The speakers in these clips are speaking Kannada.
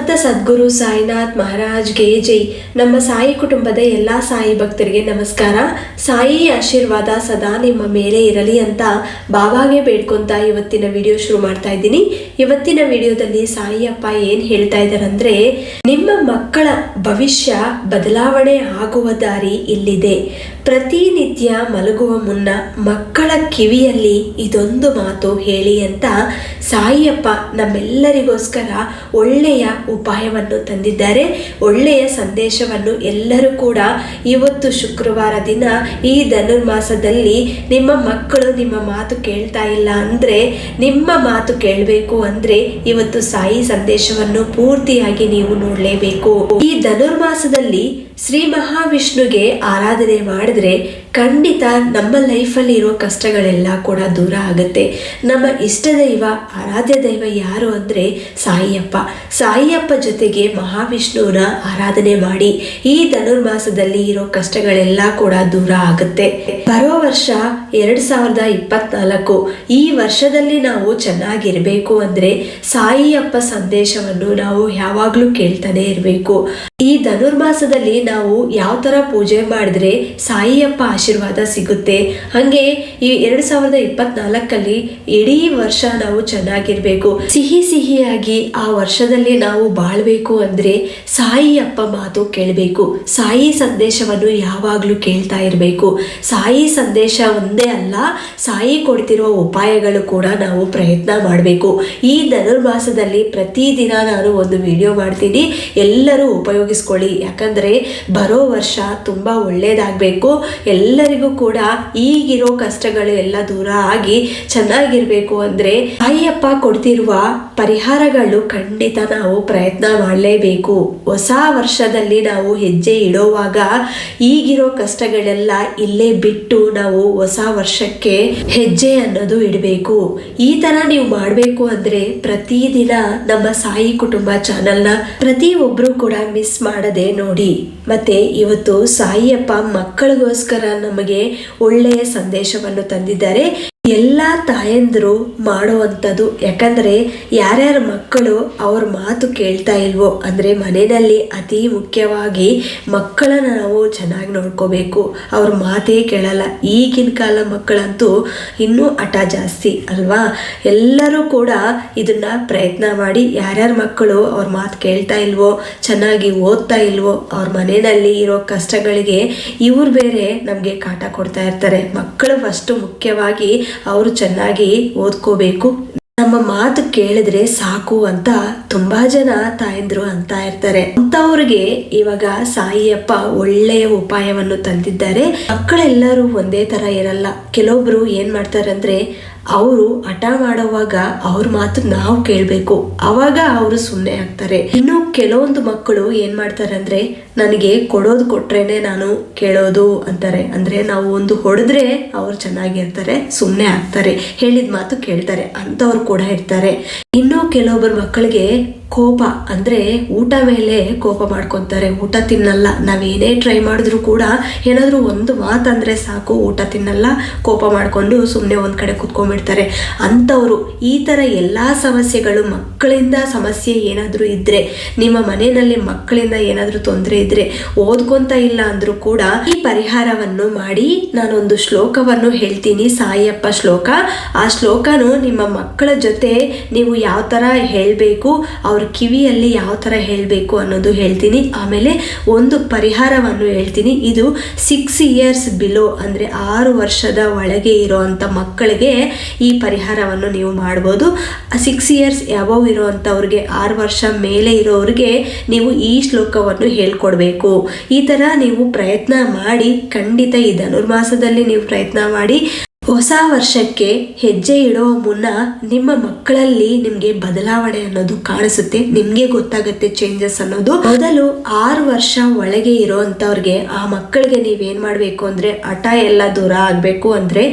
ಸಮರ್ಥ ಸದ್ಗುರು ಸಾಯಿನಾಥ್ ಮಹಾರಾಜ್ಗೆ ಜೈ. ನಮ್ಮ ಸಾಯಿ ಕುಟುಂಬದ ಎಲ್ಲ ಸಾಯಿ ಭಕ್ತರಿಗೆ ನಮಸ್ಕಾರ. ಸಾಯಿ ಆಶೀರ್ವಾದ ಸದಾ ನಿಮ್ಮ ಮೇಲೆ ಇರಲಿ ಅಂತ ಬಾಬಾಗೆ ಬೇಡ್ಕೊಂತ ಇವತ್ತಿನ ವಿಡಿಯೋ ಶುರು ಮಾಡ್ತಾ ಇದ್ದೀನಿ. ಇವತ್ತಿನ ವಿಡಿಯೋದಲ್ಲಿ ಸಾಯಿ ಅಪ್ಪ ಏನು ಹೇಳ್ತಾ ಇದ್ದಾರಂದ್ರೆ, ನಿಮ್ಮ ಮಕ್ಕಳ ಭವಿಷ್ಯ ಬದಲಾವಣೆ ಆಗುವ ದಾರಿ ಇಲ್ಲಿದೆ. ಪ್ರತಿನಿತ್ಯ ಮಲಗುವ ಮುನ್ನ ಮಕ್ಕಳ ಕಿವಿಯಲ್ಲಿ ಇದೊಂದು ಮಾತು ಹೇಳಿ ಅಂತ ಸಾಯಿಯಪ್ಪ ನಮ್ಮೆಲ್ಲರಿಗೋಸ್ಕರ ಒಳ್ಳೆಯ ಉಪಾಯವನ್ನು ತಂದಿದ್ದಾರೆ. ಒಳ್ಳೆಯ ಸಂದೇಶವನ್ನು ಎಲ್ಲರೂ ಕೂಡ ಇವತ್ತು ಶುಕ್ರವಾರ ದಿನ ಈ ಧನುರ್ಮಾಸದಲ್ಲಿ ನಿಮ್ಮ ಮಕ್ಕಳು ನಿಮ್ಮ ಮಾತು ಕೇಳ್ತಾ ಇಲ್ಲ ಅಂದರೆ, ನಿಮ್ಮ ಮಾತು ಕೇಳಬೇಕು ಅಂದರೆ ಇವತ್ತು ಸಾಯಿ ಸಂದೇಶವನ್ನು ಪೂರ್ತಿಯಾಗಿ ನೀವು ನೋಡಲೇಬೇಕು. ಈ ಧನುರ್ಮಾಸದಲ್ಲಿ ಶ್ರೀ ಮಹಾವಿಷ್ಣುಗೆ ಆರಾಧನೆ ಮಾಡಿದ್ರೆ ಖಂಡಿತ ನಮ್ಮ ಲೈಫಲ್ಲಿ ಇರೋ ಕಷ್ಟಗಳೆಲ್ಲ ಕೂಡ ದೂರ ಆಗುತ್ತೆ. ನಮ್ಮ ಇಷ್ಟ ದೈವ, ಆರಾಧ್ಯ ದೈವ ಯಾರು ಅಂದರೆ ಸಾಯಿಯಪ್ಪ. ಸಾಯಿಯಪ್ಪ ಜೊತೆಗೆ ಮಹಾವಿಷ್ಣುವಿನ ಆರಾಧನೆ ಮಾಡಿ ಈ ಧನುರ್ಮಾಸದಲ್ಲಿ ಇರೋ ಕಷ್ಟಗಳೆಲ್ಲ ಕೂಡ ದೂರ ಆಗುತ್ತೆ. ಬರೋ ವರ್ಷ 2024 ಈ ವರ್ಷದಲ್ಲಿ ನಾವು ಚೆನ್ನಾಗಿರ್ಬೇಕು ಅಂದರೆ ಸಾಯಿಯಪ್ಪ ಸಂದೇಶವನ್ನು ನಾವು ಯಾವಾಗಲೂ ಕೇಳ್ತಾನೆ ಇರಬೇಕು. ಈ ಧನುರ್ಮಾಸದಲ್ಲಿ ನಾವು ಯಾವ ಥರ ಪೂಜೆ ಮಾಡಿದ್ರೆ ಸಾಯಿಯಪ್ಪ ಆಶೀರ್ವಾದ ಸಿಗುತ್ತೆ, ಹಾಗೆ ಈ 2024 ಇಡೀ ವರ್ಷ ನಾವು ಚೆನ್ನಾಗಿರ್ಬೇಕು, ಸಿಹಿಯಾಗಿ ಆ ವರ್ಷದಲ್ಲಿ ನಾವು ಬಾಳ್ಬೇಕು ಅಂದ್ರೆ ಸಾಯಿಯಪ್ಪ ಮಾತು ಕೇಳಬೇಕು. ಸಾಯಿ ಸಂದೇಶವನ್ನು ಯಾವಾಗಲೂ ಕೇಳ್ತಾ ಇರಬೇಕು. ಸಾಯಿ ಸಂದೇಶ ಒಂದೇ ಅಲ್ಲ, ಸಾಯಿ ಕೊಡ್ತಿರುವ ಉಪಾಯಗಳು ಕೂಡ ನಾವು ಪ್ರಯತ್ನ ಮಾಡಬೇಕು. ಈ ಧನುರ್ಮಾಸದಲ್ಲಿ ಪ್ರತಿದಿನ ನಾನು ಒಂದು ವಿಡಿಯೋ ಮಾಡ್ತೀನಿ, ಎಲ್ಲರೂ ಉಪಯೋಗಿಸ್ಕೊಳ್ಳಿ. ಯಾಕಂದ್ರೆ ಬರೋ ವರ್ಷ ತುಂಬಾ ಒಳ್ಳೇದಾಗಬೇಕು. ಎಲ್ಲರಿಗೂ ಕೂಡ ಈಗಿರೋ ಕಷ್ಟಗಳು ಎಲ್ಲ ದೂರ ಆಗಿ ಚೆನ್ನಾಗಿರ್ಬೇಕು ಅಂದ್ರೆ ಸಾಯಿಯಪ್ಪ ಕೊಡ್ತಿರುವ ಪರಿಹಾರಗಳು ಖಂಡಿತ ನಾವು ಪ್ರಯತ್ನ ಮಾಡಲೇಬೇಕು. ಹೊಸ ವರ್ಷದಲ್ಲಿ ನಾವು ಹೆಜ್ಜೆ ಇಡೋವಾಗ ಈಗಿರೋ ಕಷ್ಟಗಳೆಲ್ಲ ಇಲ್ಲೇ ಬಿಟ್ಟು ನಾವು ಹೊಸ ವರ್ಷಕ್ಕೆ ಹೆಜ್ಜೆ ಅನ್ನೋದು ಇಡಬೇಕು. ಈ ತರ ನೀವು ಮಾಡಬೇಕು ಅಂದ್ರೆ ಪ್ರತಿದಿನ ನಮ್ಮ ಸಾಯಿ ಕುಟುಂಬ ಚಾನೆಲ್ನ ಪ್ರತಿಯೊಬ್ರು ಕೂಡ ಮಿಸ್ ಮಾಡದೆ ನೋಡಿ. ಮತ್ತೆ ಇವತ್ತು ಸಾಯಿಯಪ್ಪ ಮಕ್ಕಳಿಗೋಸ್ಕರ ನಮಗೆ ಒಳ್ಳೆಯ ಸಂದೇಶವನ್ನು ತಂದಿದ್ದಾರೆ. ಎಲ್ಲ ತಾಯಂದಿರು ಮಾಡುವಂಥದ್ದು. ಯಾಕಂದರೆ ಯಾರ್ಯಾರ ಮಕ್ಕಳು ಅವ್ರ ಮಾತು ಕೇಳ್ತಾ ಇಲ್ವೋ ಅಂದರೆ ಮನೆಯಲ್ಲಿ ಅತಿ ಮುಖ್ಯವಾಗಿ ಮಕ್ಕಳನ್ನು ನಾವು ಚೆನ್ನಾಗಿ ನೋಡ್ಕೋಬೇಕು. ಅವ್ರ ಮಾತೇ ಕೇಳಲ್ಲ. ಈಗಿನ ಕಾಲ ಮಕ್ಕಳಂತೂ ಇನ್ನೂ ಹಠ ಜಾಸ್ತಿ ಅಲ್ವಾ. ಎಲ್ಲರೂ ಕೂಡ ಇದನ್ನ ಪ್ರಯತ್ನ ಮಾಡಿ, ಯಾರ್ಯಾರ ಮಕ್ಕಳು ಅವ್ರ ಮಾತು ಕೇಳ್ತಾ ಇಲ್ವೋ, ಚೆನ್ನಾಗಿ ಓದ್ತಾ ಇಲ್ವೋ, ಅವ್ರ ಮನೆಯಲ್ಲಿ ಇರೋ ಕಷ್ಟಗಳಿಗೆ ಇವ್ರು ಬೇರೆ ನಮಗೆ ಕಾಟ ಕೊಡ್ತಾ ಇರ್ತಾರೆ. ಮಕ್ಕಳು ಫಸ್ಟ್ ಮುಖ್ಯವಾಗಿ ಅವರು ಚೆನ್ನಾಗಿ ಓದ್ಕೋಬೇಕು, ನಮ್ಮ ಮಾತು ಕೇಳಿದ್ರೆ ಸಾಕು ಅಂತ ತುಂಬಾ ಜನ ತಾಯಂದ್ರು ಅಂತ ಇರ್ತಾರೆ. ಅಂತವ್ರಿಗೆ ಇವಾಗ ಸಾಯಿಯಪ್ಪ ಒಳ್ಳೆಯ ಉಪಾಯವನ್ನು ತಂದಿದ್ದಾರೆ. ಮಕ್ಕಳೆಲ್ಲರೂ ಒಂದೇ ತರ ಇರಲ್ಲ. ಕೆಲವೊಬ್ರು ಏನ್ ಮಾಡ್ತಾರೆ ಅಂದ್ರೆ, ಅವರು ಹಠ ಮಾಡುವಾಗ ಅವ್ರ ಮಾತು ನಾವು ಕೇಳಬೇಕು, ಅವಾಗ ಅವರು ಸುಮ್ಮನೆ ಆಗ್ತಾರೆ. ಇನ್ನು ಕೆಲವೊಂದು ಮಕ್ಕಳು ಏನ್ ಮಾಡ್ತಾರೆ ಅಂದ್ರೆ, ನನಗೆ ಕೊಡೋದು ಕೊಟ್ರೇನೆ ನಾನು ಕೇಳೋದು ಅಂತಾರೆ. ಅಂದ್ರೆ ನಾವು ಒಂದು ಹೊಡೆದ್ರೆ ಅವ್ರು ಚೆನ್ನಾಗಿರ್ತಾರೆ, ಸುಮ್ಮನೆ ಆಗ್ತಾರೆ, ಹೇಳಿದ ಮಾತು ಕೇಳ್ತಾರೆ ಅಂತವ್ರು ಕೂಡ ಇರ್ತಾರೆ. ಇನ್ನು ಕೆಲವೊಬ್ಬರು ಮಕ್ಕಳಿಗೆ ಕೋಪ ಅಂದ್ರೆ ಊಟ ಮೇಲೆ ಕೋಪ ಮಾಡ್ಕೊತಾರೆ, ಊಟ ತಿನ್ನಲ್ಲ. ನಾವೇನೇ ಟ್ರೈ ಮಾಡಿದ್ರು ಕೂಡ ಏನಾದರೂ ಒಂದು ಮಾತಂದ್ರೆ ಸಾಕು ಊಟ ತಿನ್ನಲ್ಲ, ಕೋಪ ಮಾಡ್ಕೊಂಡು ಸುಮ್ಮನೆ ಒಂದ್ ಕಡೆ ಕುತ್ಕೊಂಡ್ಬಿಡ್ತಾರೆ. ಅಂಥವ್ರು ಈ ಥರ ಎಲ್ಲ ಸಮಸ್ಯೆಗಳು, ಮಕ್ಕಳಿಂದ ಸಮಸ್ಯೆ ಏನಾದರೂ ಇದ್ರೆ, ನಿಮ್ಮ ಮನೆಯಲ್ಲಿ ಮಕ್ಕಳಿಂದ ಏನಾದರೂ ತೊಂದರೆ ಇದ್ರೆ, ಓದ್ಕೊಂತ ಇಲ್ಲ ಅಂದ್ರೂ ಕೂಡ ಈ ಪರಿಹಾರವನ್ನು ಮಾಡಿ. ನಾನೊಂದು ಶ್ಲೋಕವನ್ನು ಹೇಳ್ತೀನಿ, ಸಾಯಿಯಪ್ಪ ಶ್ಲೋಕ. ಆ ಶ್ಲೋಕನು ನಿಮ್ಮ ಮಕ್ಕಳ ಜೊತೆ ನೀವು ಯಾವ ಥರ ಹೇಳಬೇಕು, ಅವ್ರ ಕಿವಿಯಲ್ಲಿ ಯಾವ ಥರ ಹೇಳಬೇಕು ಅನ್ನೋದು ಹೇಳ್ತೀನಿ. ಆಮೇಲೆ ಒಂದು ಪರಿಹಾರವನ್ನು ಹೇಳ್ತೀನಿ. ಇದು 6 years ಬಿಲೋ ಅಂದರೆ 6 ವರ್ಷದ ಒಳಗೆ ಇರೋವಂಥ ಮಕ್ಕಳಿಗೆ ಈ ಪರಿಹಾರವನ್ನು ನೀವು ಮಾಡ್ಬೋದು. 6 years ಅಬವ್ ಇರೋವಂಥವ್ರಿಗೆ, 6 ವರ್ಷ ಮೇಲೆ ಇರೋರಿಗೆ ನೀವು ಈ ಶ್ಲೋಕವನ್ನು ಹೇಳ್ಕೊಡ್ಬೇಕು. ಈ ಥರ ನೀವು ಪ್ರಯತ್ನ ಮಾಡಿ. ಖಂಡಿತ ಈ ಧನುರ್ಮಾಸದಲ್ಲಿ ನೀವು ಪ್ರಯತ್ನ ಮಾಡಿ. ಹೊಸ ವರ್ಷಕ್ಕೆ ಹೆಜ್ಜೆ ಇಡೋ ಮುನ್ನ ನಿಮ್ಮ ಮಕ್ಕಳಲ್ಲಿ ನಿಮ್ಗೆ ಬದಲಾವಣೆ ಅನ್ನೋದು ಕಾಣಿಸುತ್ತೆ, ನಿಮ್ಗೆ ಗೊತ್ತಾಗುತ್ತೆ ಚೇಂಜಸ್ ಅನ್ನೋದು. ಮೊದಲು 6 ವರ್ಷ ಒಳಗೆ ಇರೋಂಥವ್ರಿಗೆ, ಆ ಮಕ್ಕಳಿಗೆ ನೀವೇನ್ ಮಾಡ್ಬೇಕು ಅಂದ್ರೆ, ಹಠ ಎಲ್ಲ ದೂರ ಆಗ್ಬೇಕು ಅಂದ್ರೆ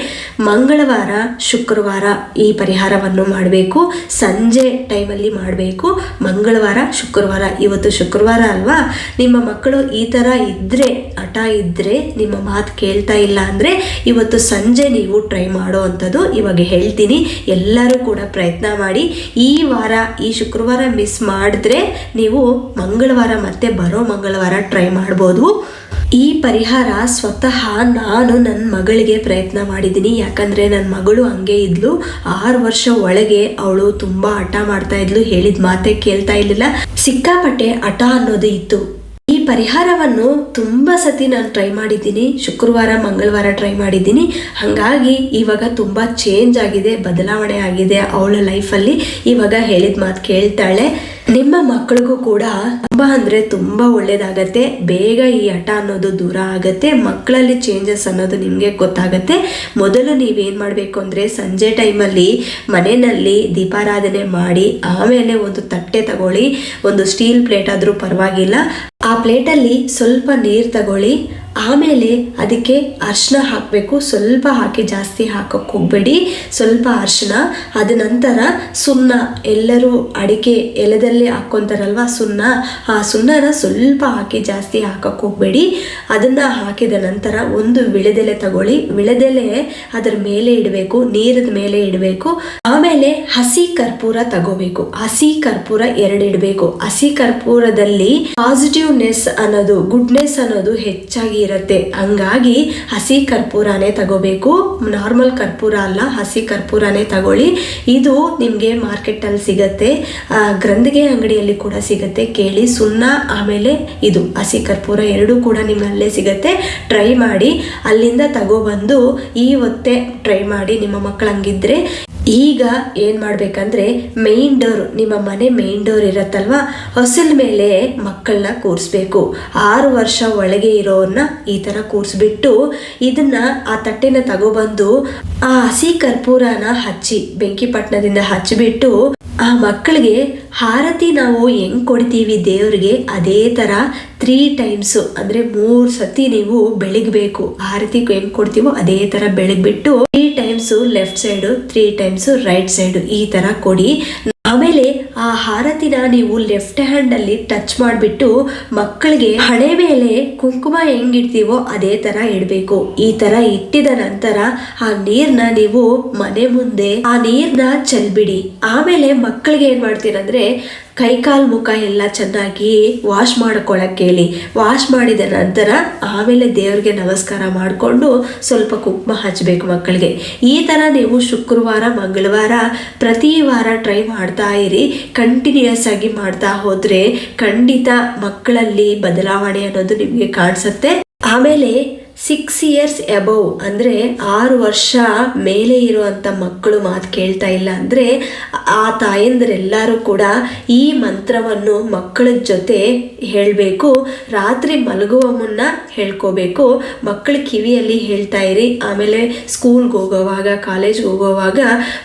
ಮಂಗಳವಾರ ಶುಕ್ರವಾರ ಈ ಪರಿಹಾರವನ್ನು ಮಾಡಬೇಕು. ಸಂಜೆ ಟೈಮಲ್ಲಿ ಮಾಡಬೇಕು. ಮಂಗಳವಾರ ಶುಕ್ರವಾರ, ಇವತ್ತು ಶುಕ್ರವಾರ ಅಲ್ವಾ, ನಿಮ್ಮ ಮಕ್ಕಳು ಈ ತರ ಇದ್ರೆ, ಹಠ ಇದ್ರೆ, ನಿಮ್ಮ ಮಾತು ಕೇಳ್ತಾ ಇಲ್ಲ ಅಂದ್ರೆ ಇವತ್ತು ಸಂಜೆ ನೀವು ಟ್ರೈ ಮಾಡೋ ಅಂಥದ್ದು ಇವಾಗ ಹೇಳ್ತೀನಿ. ಎಲ್ಲರೂ ಕೂಡ ಪ್ರಯತ್ನ ಮಾಡಿ. ಈ ವಾರ ಈ ಶುಕ್ರವಾರ ಮಿಸ್ ಮಾಡಿದ್ರೆ ನೀವು ಮಂಗಳವಾರ ಮತ್ತೆ ಬರೋ ಮಂಗಳವಾರ ಟ್ರೈ ಮಾಡ್ಬೋದು. ಈ ಪರಿಹಾರ ಸ್ವತಃ ನಾನು ನನ್ನ ಮಗಳಿಗೆ ಪ್ರಯತ್ನ ಮಾಡಿದ್ದೀನಿ. ಯಾಕಂದರೆ ನನ್ನ ಮಗಳು ಹಂಗೆ ಇದ್ಲು. 6 ವರ್ಷ ಒಳಗೆ ಅವಳು ತುಂಬ ಹಠ ಮಾಡ್ತಾ ಇದ್ಲು, ಹೇಳಿದ ಮಾತೆ ಕೇಳ್ತಾ ಇರಲಿಲ್ಲ, ಸಿಕ್ಕಾಪಟ್ಟೆ ಹಠ ಅನ್ನೋದು ಇತ್ತು. ಈ ಪರಿಹಾರವನ್ನು ತುಂಬ ಸತಿ ನಾನು ಟ್ರೈ ಮಾಡಿದ್ದೀನಿ. ಶುಕ್ರವಾರ ಮಂಗಳವಾರ ಟ್ರೈ ಮಾಡಿದ್ದೀನಿ. ಹಾಗಾಗಿ ಇವಾಗ ತುಂಬ ಚೇಂಜ್ ಆಗಿದೆ, ಬದಲಾವಣೆ ಆಗಿದೆ ಅವಳ ಲೈಫಲ್ಲಿ. ಇವಾಗ ಹೇಳಿದ ಮಾತು ಕೇಳ್ತಾಳೆ. ನಿಮ್ಮ ಮಕ್ಕಳಿಗೂ ಕೂಡ ತುಂಬ ಅಂದರೆ ತುಂಬ ಒಳ್ಳೇದಾಗತ್ತೆ. ಬೇಗ ಈ ಹಠ ಅನ್ನೋದು ದೂರ ಆಗುತ್ತೆ. ಮಕ್ಕಳಲ್ಲಿ ಚೇಂಜಸ್ ಅನ್ನೋದು ನಿಮಗೆ ಗೊತ್ತಾಗುತ್ತೆ. ಮೊದಲು ನೀವೇನು ಮಾಡಬೇಕು ಅಂದರೆ ಸಂಜೆ ಟೈಮಲ್ಲಿ ಮನೆಯಲ್ಲಿ ದೀಪಾರಾಧನೆ ಮಾಡಿ ಆಮೇಲೆ ಒಂದು ತಟ್ಟೆ ತಗೊಳ್ಳಿ, ಒಂದು ಸ್ಟೀಲ್ ಪ್ಲೇಟ್ ಆದರೂ ಪರವಾಗಿಲ್ಲ. ಆ ಪ್ಲೇಟಲ್ಲಿ ಸ್ವಲ್ಪ ನೀರು ತಗೊಳ್ಳಿ. ಆಮೇಲೆ ಅದಕ್ಕೆ ಅರಿಶಿನ ಹಾಕಬೇಕು. ಸ್ವಲ್ಪ ಹಾಕಿ ಜಾಸ್ತಿ ಹಾಕೋಕ್ಕೆ ಹೋಗಬೇಡಿ, ಸ್ವಲ್ಪ ಅರಿಶಿನ. ಅದ ನಂತರ ಸುಣ್ಣ, ಎಲ್ಲರೂ ಅಡಿಕೆ ಎಲೆದಲ್ಲಿ ಹಾಕ್ಕೊತಾರಲ್ವ ಸುಣ್ಣ, ಆ ಸುಣ್ಣನ ಸ್ವಲ್ಪ ಹಾಕಿ ಜಾಸ್ತಿ ಹಾಕೋಕ್ಕೆ ಹೋಗಬೇಡಿ. ಅದನ್ನು ಹಾಕಿದ ನಂತರ ಒಂದು ವಿಳೆದೆಲೆ ತಗೊಳ್ಳಿ. ವಿಳೆದೆಲೆ ಅದರ ಮೇಲೆ ಇಡಬೇಕು, ನೀರದ ಮೇಲೆ ಇಡಬೇಕು. ಆಮೇಲೆ ಹಸಿ ಕರ್ಪೂರ ತಗೋಬೇಕು. ಹಸಿ ಕರ್ಪೂರ 2 ಇಡಬೇಕು. ಹಸಿ ಕರ್ಪೂರದಲ್ಲಿ ಪಾಸಿಟಿವ್ನೆಸ್ ಅನ್ನೋದು, ಗುಡ್ನೆಸ್ ಅನ್ನೋದು ಹೆಚ್ಚಾಗಿ ಇರುತ್ತೆ. ಹಂಗಾಗಿ ಹಸಿ ಕರ್ಪೂರನೇ ತಗೋಬೇಕು, ನಾರ್ಮಲ್ ಕರ್ಪೂರ ಅಲ್ಲ, ಹಸಿ ಕರ್ಪೂರನೇ ತಗೊಳ್ಳಿ. ಇದು ನಿಮಗೆ ಮಾರ್ಕೆಟಲ್ಲಿ ಸಿಗತ್ತೆ, ಗ್ರಂಥಿಗೆ ಅಂಗಡಿಯಲ್ಲಿ ಕೂಡ ಸಿಗತ್ತೆ, ಕೇಳಿ. ಸುಣ್ಣ ಆಮೇಲೆ ಇದು ಹಸಿ ಕರ್ಪೂರ 2 ಕೂಡ ನಿಮ್ಗೆ ಅಲ್ಲೇ ಸಿಗತ್ತೆ. ಟ್ರೈ ಮಾಡಿ, ಅಲ್ಲಿಂದ ತಗೊಬಂದು ಈ ಹೊತ್ತೆ ಟ್ರೈ ಮಾಡಿ ನಿಮ್ಮ ಮಕ್ಕಳು ಹಂಗಿದ್ರೆ. ಈಗ ಏನು ಮಾಡಬೇಕಂದ್ರೆ ಮೇನ್ ಡೋರ್, ನಿಮ್ಮ ಮನೆ ಮೇನ್ ಡೋರ್ ಇರತ್ತಲ್ವ, ಹೊಸಲ ಮೇಲೆ ಮಕ್ಕಳನ್ನ ಕೂರಿಸ್ಬೇಕು. 6 ವರ್ಷ ಒಳಗೆ ಇರೋರನ್ನ ಈ ಥರ ಕೂರಿಸ್ಬಿಟ್ಟು ಇದನ್ನು ಆ ತಟ್ಟೆನ ತಗೊಬಂದು ಆ ಹಸಿ ಕರ್ಪೂರನ ಹಚ್ಚಿ, ಬೆಂಕಿ ಪಟ್ಟಣದಿಂದ ಹಚ್ಚಿಬಿಟ್ಟು ಆ ಮಕ್ಕಳಿಗೆ ಹಾರತಿ ನಾವು ಹೆಂಗೆ ಕೊಡ್ತೀವಿ ದೇವ್ರಿಗೆ, ಅದೇ ಥರ 3 ಟೈಮ್ಸು ಅಂದರೆ 3 ಸತಿ ನೀವು ಬೆಳಗಬೇಕು. ಹಾರತಿ ಹೆಂಗೆ ಕೊಡ್ತೀವೋ ಅದೇ ಥರ ಬೆಳಗ್ಬಿಟ್ಟು 3 times left side, 3 times right side, ಈ ಥರ ಕೊಡಿ. ಆಮೇಲೆ ಆ ಹಾರತಿನ ನೀವು ಲೆಫ್ಟ್ ಹ್ಯಾಂಡಲ್ಲಿ ಟಚ್ ಮಾಡಿಬಿಟ್ಟು ಮಕ್ಕಳಿಗೆ ಹಣೆ ಮೇಲೆ ಕುಂಕುಮ ಹೆಂಗಿಡ್ತೀವೋ ಅದೇ ಥರ ಇಡಬೇಕು. ಈ ಥರ ಇಟ್ಟಿದ ನಂತರ ಆ ನೀರನ್ನ ನೀವು ಮನೆ ಮುಂದೆ ಆ ನೀರನ್ನ ಚೆಲ್ಬಿಡಿ. ಆಮೇಲೆ ಮಕ್ಕಳಿಗೆ ಏನು ಮಾಡ್ತೀರಂದ್ರೆ ಕೈಕಾಲು ಮುಖ ಎಲ್ಲ ಚೆನ್ನಾಗಿ ವಾಶ್ ಮಾಡ್ಕೊಳಕ್ಕೆ ಹೇಳಿ. ವಾಶ್ ಮಾಡಿದ ನಂತರ ಆಮೇಲೆ ದೇವ್ರಿಗೆ ನಮಸ್ಕಾರ ಮಾಡಿಕೊಂಡು ಸ್ವಲ್ಪ ಕುಂಕುಮ ಹಚ್ಚಬೇಕು ಮಕ್ಕಳಿಗೆ. ಈ ಥರ ನೀವು ಶುಕ್ರವಾರ ಮಂಗಳವಾರ ಪ್ರತಿ ವಾರ ಟ್ರೈ ಮಾಡ್ತಾ ಇರಿ. ಕಂಟಿನ್ಯೂಯಸ್ ಆಗಿ ಮಾಡ್ತಾ ಹೋದರೆ ಖಂಡಿತ ಮಕ್ಕಳಲ್ಲಿ ಬದಲಾವಣೆ ಅನ್ನೋದು ನಿಮಗೆ ಕಾಣಿಸುತ್ತೆ. ಆಮೇಲೆ 6 ಇಯರ್ಸ್ ಎಬವ್ ಅಂದರೆ 6 ವರ್ಷ ಮೇಲೆ ಇರುವಂಥ ಮಕ್ಕಳು ಮಾತು ಕೇಳ್ತಾ ಇಲ್ಲ ಅಂದರೆ ಆ ತಾಯಂದಿರೆಲ್ಲರೂ ಕೂಡ ಈ ಮಂತ್ರವನ್ನು ಮಕ್ಕಳ ಜೊತೆ ಹೇಳಬೇಕು. ರಾತ್ರಿ ಮಲಗುವ ಮುನ್ನ ಹೇಳ್ಕೋಬೇಕು. ಮಕ್ಕಳ ಕಿವಿಯಲ್ಲಿ ಹೇಳ್ತಾ ಇರಿ. ಆಮೇಲೆ ಸ್ಕೂಲ್ಗೆ ಹೋಗೋವಾಗ, ಕಾಲೇಜ್ಗೆ ಹೋಗೋವಾಗ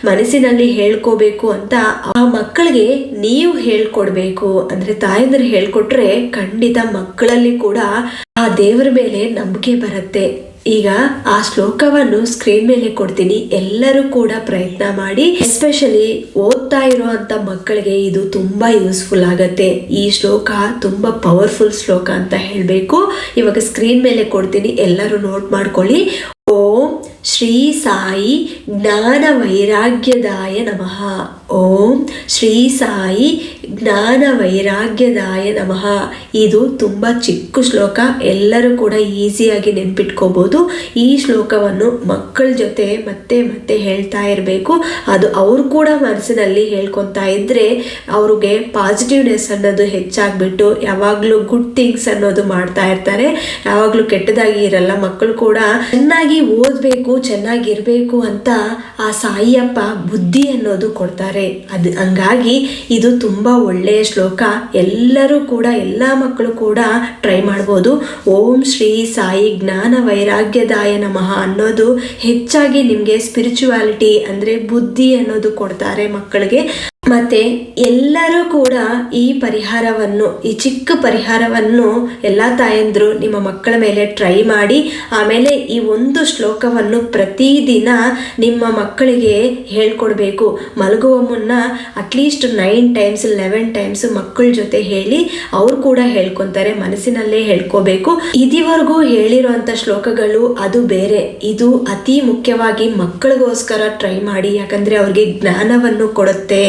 ಮನಸ್ಸಿನಲ್ಲಿ ಹೇಳ್ಕೋಬೇಕು ಅಂತ ಆ ಮಕ್ಕಳಿಗೆ ನೀವು ಹೇಳ್ಕೊಡ್ಬೇಕು. ಅಂದರೆ ತಾಯಂದಿರು ಹೇಳ್ಕೊಟ್ರೆ ಖಂಡಿತ ಮಕ್ಕಳಲ್ಲಿ ಕೂಡ ಆ ದೇವರ ಮೇಲೆ ನಂಬಿಕೆ ಬರುತ್ತೆ. ಈಗ ಆ ಶ್ಲೋಕವನ್ನು ಸ್ಕ್ರೀನ್ ಮೇಲೆ ಕೊಡ್ತೀನಿ, ಎಲ್ಲರೂ ಕೂಡ ಪ್ರಯತ್ನ ಮಾಡಿ. ಎಸ್ಪೆಷಲಿ ಓದ್ತಾ ಇರುವಂತ ಮಕ್ಕಳಿಗೆ ಇದು ತುಂಬಾ ಯೂಸ್ಫುಲ್ ಆಗತ್ತೆ. ಈ ಶ್ಲೋಕ ತುಂಬಾ ಪವರ್ಫುಲ್ ಶ್ಲೋಕ ಅಂತ ಹೇಳಬೇಕು. ಇವಾಗ ಸ್ಕ್ರೀನ್ ಮೇಲೆ ಕೊಡ್ತೀನಿ, ಎಲ್ಲರೂ ನೋಟ್ ಮಾಡ್ಕೊಳ್ಳಿ. ಓಂ ಶ್ರೀ ಸಾಯಿ ಜ್ಞಾನ ವೈರಾಗ್ಯದಾಯ ನಮಃ. ಓಂ ಶ್ರೀ ಸಾಯಿ ಜ್ಞಾನ ವೈರಾಗ್ಯದಾಯ ನಮಃ. ಇದು ತುಂಬ ಚಿಕ್ಕ ಶ್ಲೋಕ, ಎಲ್ಲರೂ ಕೂಡ ಈಸಿಯಾಗಿ ನೆನ್ಪಿಟ್ಕೋಬೋದು. ಈ ಶ್ಲೋಕವನ್ನು ಮಕ್ಕಳ ಜೊತೆ ಮತ್ತೆ ಮತ್ತೆ ಹೇಳ್ತಾ ಇರಬೇಕು. ಅದು ಅವ್ರು ಕೂಡ ಮನಸ್ಸಿನಲ್ಲಿ ಹೇಳ್ಕೊತಾ ಇದ್ದರೆ ಅವ್ರಿಗೆ ಪಾಸಿಟಿವ್ನೆಸ್ ಅನ್ನೋದು ಹೆಚ್ಚಾಗ್ಬಿಟ್ಟು ಯಾವಾಗಲೂ ಗುಡ್ ಥಿಂಗ್ಸ್ ಅನ್ನೋದು ಮಾಡ್ತಾ ಇರ್ತಾರೆ. ಯಾವಾಗಲೂ ಕೆಟ್ಟದಾಗಿ ಇರಲ್ಲ. ಮಕ್ಕಳು ಕೂಡ ಚೆನ್ನಾಗಿ ಓದಬೇಕು, ಚೆನ್ನಾಗಿರ್ಬೇಕು ಅಂತ ಆ ಸಾಯಿಯಪ್ಪ ಬುದ್ಧಿ ಅನ್ನೋದು ಕೊಡ್ತಾರೆ. ಅದು ಹಂಗಾಗಿ ಇದು ತುಂಬಾ ಒಳ್ಳೆಯ ಶ್ಲೋಕ. ಎಲ್ಲರೂ ಕೂಡ, ಎಲ್ಲ ಮಕ್ಕಳು ಕೂಡ ಟ್ರೈ ಮಾಡ್ಬೋದು. ಓಂ ಶ್ರೀ ಸಾಯಿ ಜ್ಞಾನ ವೈರಾಗ್ಯದಾಯ ನಮಃ ಅನ್ನೋದು ಹೆಚ್ಚಾಗಿ ನಿಮಗೆ ಸ್ಪಿರಿಚುವಾಲಿಟಿ ಅಂದರೆ ಬುದ್ಧಿ ಅನ್ನೋದು ಕೊಡ್ತಾರೆ ಮಕ್ಕಳಿಗೆ. ಮತ್ತೆ ಎಲ್ಲರೂ ಕೂಡ ಈ ಪರಿಹಾರವನ್ನು, ಈ ಚಿಕ್ಕ ಪರಿಹಾರವನ್ನು ಎಲ್ಲ ತಾಯಂದ್ರು ನಿಮ್ಮ ಮಕ್ಕಳ ಮೇಲೆ ಟ್ರೈ ಮಾಡಿ. ಆಮೇಲೆ ಈ ಒಂದು ಶ್ಲೋಕವನ್ನು ಪ್ರತಿದಿನ ನಿಮ್ಮ ಮಕ್ಕಳಿಗೆ ಹೇಳ್ಕೊಡ್ಬೇಕು. ಮಲಗುವ ಮುನ್ನ ಅಟ್ಲೀಸ್ಟ್ 9 ಟೈಮ್ಸ್ 11 ಟೈಮ್ಸ್ ಮಕ್ಕಳ ಜೊತೆ ಹೇಳಿ. ಅವ್ರು ಕೂಡ ಹೇಳ್ಕೊಂತಾರೆ, ಮನಸ್ಸಿನಲ್ಲೇ ಹೇಳ್ಕೋಬೇಕು. ಇದಿವರೆಗೂ ಹೇಳಿರುವಂತ ಶ್ಲೋಕಗಳು ಅದು ಬೇರೆ, ಇದು ಅತಿ ಮುಖ್ಯವಾಗಿ ಮಕ್ಕಳಿಗೋಸ್ಕರ ಟ್ರೈ ಮಾಡಿ. ಯಾಕಂದ್ರೆ ಅವ್ರಿಗೆ ಜ್ಞಾನವನ್ನು ಕೊಡುತ್ತೆ.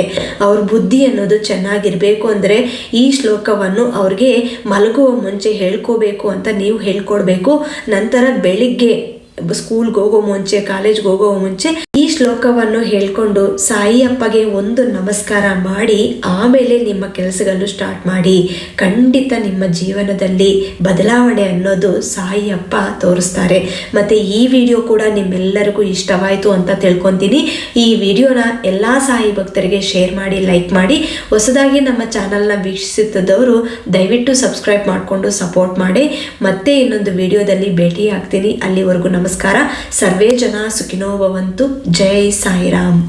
ಅವ್ರ ಬುದ್ಧಿ ಅನ್ನೋದು ಚೆನ್ನಾಗಿರ್ಬೇಕು ಅಂದ್ರೆ ಈ ಶ್ಲೋಕವನ್ನು ಅವ್ರಿಗೆ ಮಲಗುವ ಮುಂಚೆ ಹೇಳ್ಕೋಬೇಕು ಅಂತ ನೀವು ಹೇಳ್ಕೊಡ್ಬೇಕು. ನಂತರ ಬೆಳಿಗ್ಗೆ ಸ್ಕೂಲ್ಗೆ ಹೋಗೋ ಮುಂಚೆ, ಕಾಲೇಜ್ಗೆ ಹೋಗೋ ಮುಂಚೆ ಈ ಶ್ಲೋಕವನ್ನು ಹೇಳ್ಕೊಂಡು ಸಾಯಿ ಅಪ್ಪಗೆ ಒಂದು ನಮಸ್ಕಾರ ಮಾಡಿ ಆಮೇಲೆ ನಿಮ್ಮ ಕೆಲಸಗಳನ್ನು ಸ್ಟಾರ್ಟ್ ಮಾಡಿ. ಖಂಡಿತ ನಿಮ್ಮ ಜೀವನದಲ್ಲಿ ಬದಲಾವಣೆ ಅನ್ನೋದು ಸಾಯಿ ಅಪ್ಪ ತೋರಿಸ್ತಾರೆ. ಮತ್ತು ಈ ವಿಡಿಯೋ ಕೂಡ ನಿಮ್ಮೆಲ್ಲರಿಗೂ ಇಷ್ಟವಾಯಿತು ಅಂತ ತಿಳ್ಕೊತೀನಿ. ಈ ವಿಡಿಯೋನ ಎಲ್ಲ ಸಾಯಿ ಭಕ್ತರಿಗೆ ಶೇರ್ ಮಾಡಿ, ಲೈಕ್ ಮಾಡಿ. ಹೊಸದಾಗಿ ನಮ್ಮ ಚಾನಲ್ನ ವೀಕ್ಷಿಸುತ್ತಿದ್ದವರು ದಯವಿಟ್ಟು ಸಬ್ಸ್ಕ್ರೈಬ್ ಮಾಡಿಕೊಂಡು ಸಪೋರ್ಟ್ ಮಾಡಿ. ಮತ್ತೆ ಇನ್ನೊಂದು ವಿಡಿಯೋದಲ್ಲಿ ಭೇಟಿ ಆಗ್ತೀನಿ. ಅಲ್ಲಿವರೆಗೂ ನಮಸ್ಕಾರ. ಸರ್ವೇ ಜನ ಸುಖಿನೋ ಭವಂತು. ಜೈ ಸಾಯಿರಾಮ್.